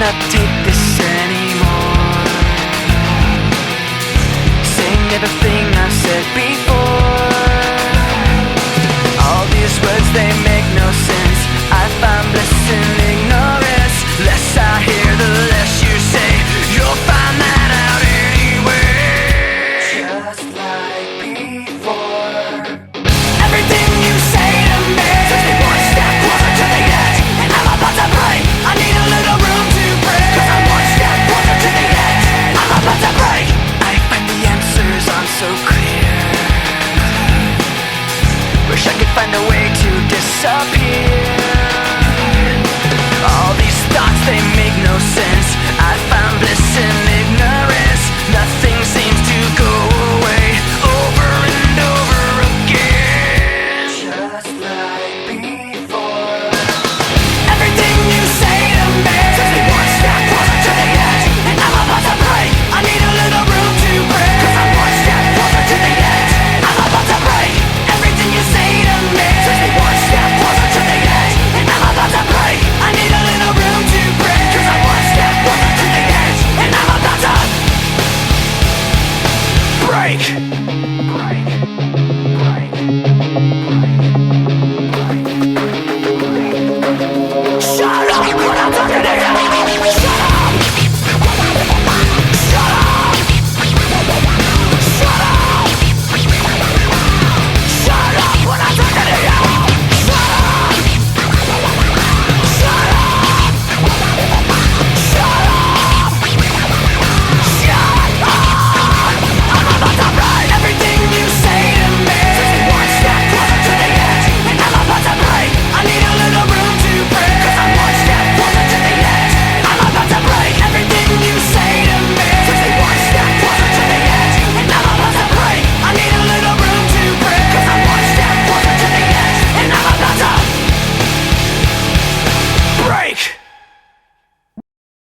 cannot take this anymore. Saying everything I've said before. All these words, they make no sense. I find bliss in ignorance. Less I hear, the less you say. You'll find that out anyway. Just like before. Everything you say to me takes me one step closer to the edge, and I'm about to break. I need a little room to breathe, 'cause I'm one step closer to the edge. I'm about to break. I find the answers aren't so clear. Wish I could find a way to disappear. All these thoughts, they make no sense. I found bliss in